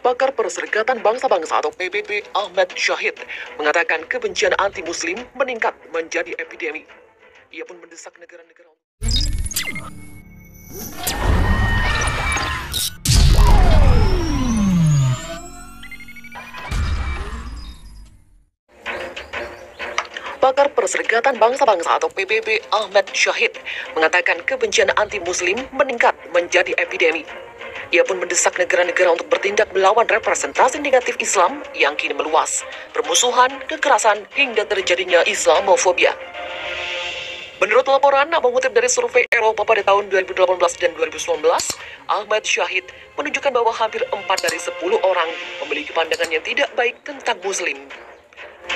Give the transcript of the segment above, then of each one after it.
Pakar Perserikatan Bangsa-Bangsa atau PBB Ahmad Syahid mengatakan kebencian anti-Muslim meningkat menjadi epidemi. Ia pun mendesak negara-negara Pakar Perserikatan Bangsa-Bangsa atau PBB Ahmad Syahid mengatakan kebencian anti-Muslim meningkat menjadi epidemi. Ia pun mendesak negara-negara untuk bertindak melawan representasi negatif Islam yang kini meluas, permusuhan, kekerasan, hingga terjadinya Islamofobia. Menurut laporan mengutip dari survei Eropa pada tahun 2018 dan 2019, Ahmad Syahid menunjukkan bahwa hampir 4 dari 10 orang memiliki pandangan yang tidak baik tentang Muslim.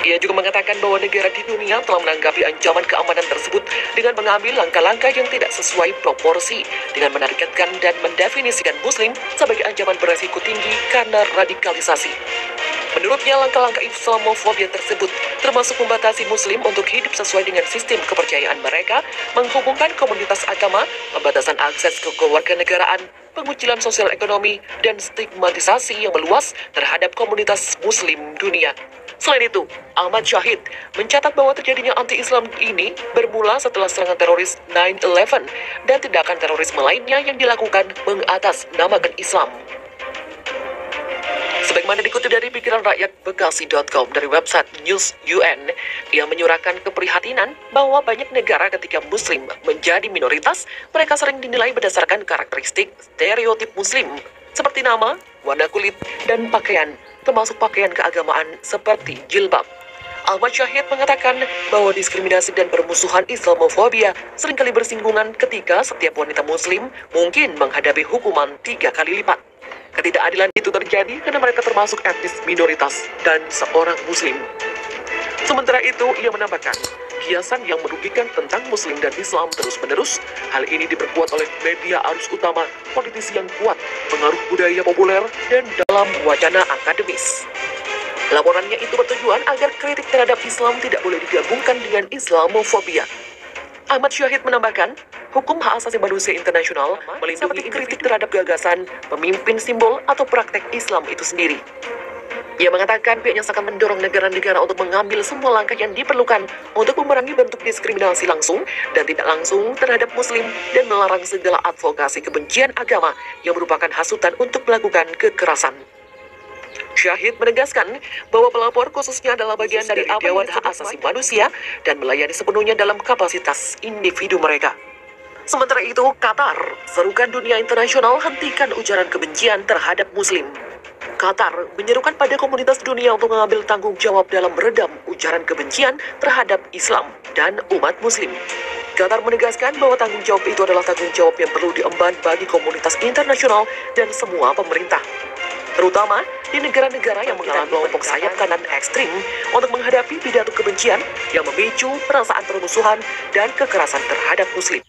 Ia juga mengatakan bahwa negara di dunia telah menanggapi ancaman keamanan tersebut dengan mengambil langkah-langkah yang tidak sesuai proporsi dengan menargetkan dan mendefinisikan Muslim sebagai ancaman beresiko tinggi karena radikalisasi. Menurutnya, langkah-langkah Islamofobia tersebut termasuk membatasi Muslim untuk hidup sesuai dengan sistem kepercayaan mereka, menghubungkan komunitas agama, pembatasan akses ke kewarganegaraan, pengucilan sosial ekonomi, dan stigmatisasi yang meluas terhadap komunitas Muslim dunia. Selain itu, Ahmad Syahid mencatat bahwa terjadinya anti-Islam ini bermula setelah serangan teroris 9/11 dan tindakan terorisme lainnya yang dilakukan mengatasnamakan Islam. Sebagaimana dikutip dari pikiran rakyat Bekasi.com dari website News UN, ia menyuarakan keprihatinan bahwa banyak negara ketika Muslim menjadi minoritas, mereka sering dinilai berdasarkan karakteristik stereotip Muslim, seperti nama, warna kulit, dan pakaian, termasuk pakaian keagamaan seperti jilbab. Ahmad Syahid mengatakan bahwa diskriminasi dan permusuhan Islamofobia seringkali bersinggungan ketika setiap wanita Muslim mungkin menghadapi hukuman 3 kali lipat. Ketidakadilan itu terjadi karena mereka termasuk etnis minoritas dan seorang Muslim. Sementara itu, ia menambahkan, kiasan yang merugikan tentang Muslim dan Islam terus-menerus. Hal ini diperkuat oleh media arus utama, politisi yang kuat, pengaruh budaya populer, dan dalam wacana akademis. Laporannya itu bertujuan agar kritik terhadap Islam tidak boleh digabungkan dengan Islamofobia. Ahmad Syahid menambahkan, hukum hak asasi manusia internasional melindungi kritik terhadap gagasan, pemimpin simbol, atau praktek Islam itu sendiri. Ia mengatakan pihaknya akan mendorong negara-negara untuk mengambil semua langkah yang diperlukan untuk memerangi bentuk diskriminasi langsung dan tidak langsung terhadap Muslim dan melarang segala advokasi kebencian agama yang merupakan hasutan untuk melakukan kekerasan. Syahid menegaskan bahwa pelapor khususnya adalah bagian dari Dewan Hak Asasi Manusia dan melayani sepenuhnya dalam kapasitas individu mereka. Sementara itu, Qatar serukan dunia internasional hentikan ujaran kebencian terhadap Muslim. Qatar menyerukan pada komunitas dunia untuk mengambil tanggung jawab dalam meredam ujaran kebencian terhadap Islam dan umat Muslim. Qatar menegaskan bahwa tanggung jawab itu adalah tanggung jawab yang perlu diemban bagi komunitas internasional dan semua pemerintah, terutama di negara-negara yang mengalami kelompok sayap kanan ekstrim untuk menghadapi pidato kebencian yang memicu perasaan permusuhan dan kekerasan terhadap Muslim.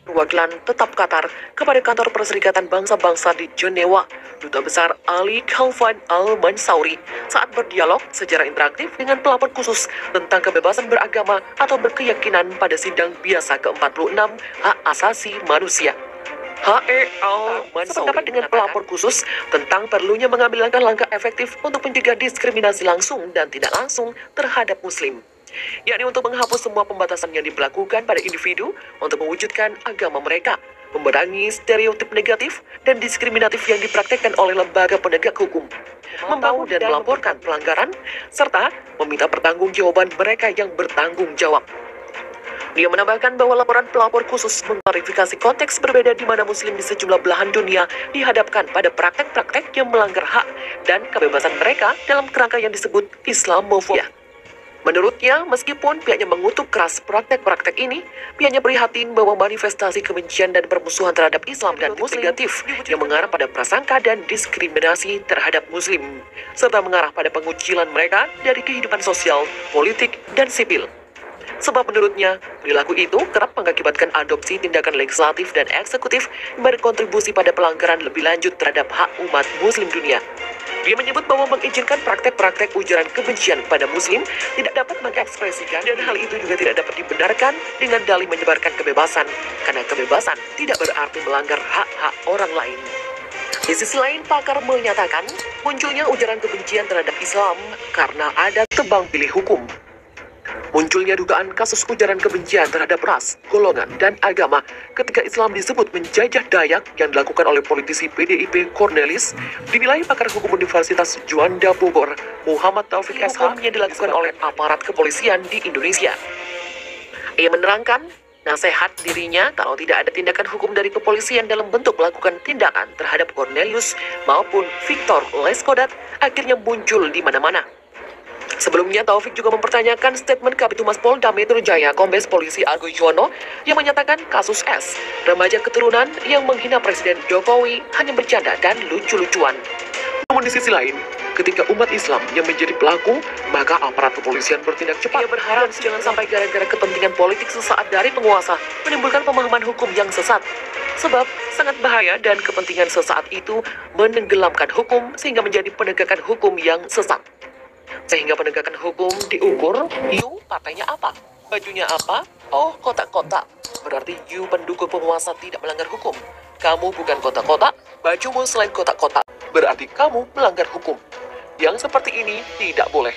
Perwakilan tetap Qatar kepada Kantor Perserikatan Bangsa-Bangsa di Jenewa, Duta Besar Ali Khalfan Al-Mansauri saat berdialog secara interaktif dengan pelapor khusus tentang kebebasan beragama atau berkeyakinan pada sidang biasa ke-46 Hak Asasi Manusia. HEL sependapat dengan pelapor khusus tentang perlunya mengambil langkah-langkah efektif untuk mencegah diskriminasi langsung dan tidak langsung terhadap Muslim, yakni untuk menghapus semua pembatasan yang diberlakukan pada individu untuk mewujudkan agama mereka, memerangi stereotip negatif dan diskriminatif yang dipraktekkan oleh lembaga penegak hukum, membangun dan melaporkan pelanggaran, serta meminta pertanggungjawaban mereka yang bertanggung jawab. Dia menambahkan bahwa laporan pelapor khusus mengklarifikasi konteks berbeda di mana Muslim di sejumlah belahan dunia dihadapkan pada praktek-praktek yang melanggar hak dan kebebasan mereka dalam kerangka yang disebut Islamofobia. Menurutnya, meskipun pihaknya mengutuk keras praktek-praktek ini, pihaknya prihatin bahwa manifestasi kebencian dan permusuhan terhadap Islam dan Muslim negatif yang mengarah pada prasangka dan diskriminasi terhadap Muslim, serta mengarah pada pengucilan mereka dari kehidupan sosial, politik, dan sipil. Sebab menurutnya, perilaku itu kerap mengakibatkan adopsi tindakan legislatif dan eksekutif yang berkontribusi pada pelanggaran lebih lanjut terhadap hak umat Muslim dunia. Dia menyebut bahwa mengizinkan praktek-praktek ujaran kebencian pada Muslim tidak dapat mengekspresikan dan hal itu juga tidak dapat dibenarkan dengan dalih menyebarkan kebebasan, karena kebebasan tidak berarti melanggar hak-hak orang lain. Di sisi lain, pakar menyatakan munculnya ujaran kebencian terhadap Islam karena ada tebang pilih hukum. Munculnya dugaan kasus ujaran kebencian terhadap ras, golongan, dan agama ketika Islam disebut menjajah Dayak yang dilakukan oleh politisi PDIP Cornelis, dinilai pakar hukum Universitas Juanda Bogor, Muhammad Taufik SH, yang dilakukan oleh aparat kepolisian di Indonesia. Ia menerangkan, nasihat dirinya kalau tidak ada tindakan hukum dari kepolisian dalam bentuk melakukan tindakan terhadap Cornelius maupun Victor Leskodat akhirnya muncul di mana-mana. Sebelumnya, Taufik juga mempertanyakan statement Kabid Humas Polda Metro Jaya Kombes Polisi Argo Yuwono yang menyatakan kasus S, remaja keturunan yang menghina Presiden Jokowi, hanya bercanda dan lucu-lucuan. Namun di sisi lain, ketika umat Islam yang menjadi pelaku, maka aparat kepolisian bertindak cepat. Ia berharap jangan sampai gara-gara kepentingan politik sesaat dari penguasa menimbulkan pemahaman hukum yang sesat. Sebab sangat bahaya dan kepentingan sesaat itu menenggelamkan hukum sehingga menjadi penegakan hukum yang sesat. Sehingga penegakan hukum diukur, you partainya apa? Bajunya apa? Oh, kotak-kotak. Berarti you pendukung penguasa tidak melanggar hukum. Kamu bukan kotak-kotak, bajumu selain kotak-kotak. Berarti kamu melanggar hukum. Yang seperti ini tidak boleh.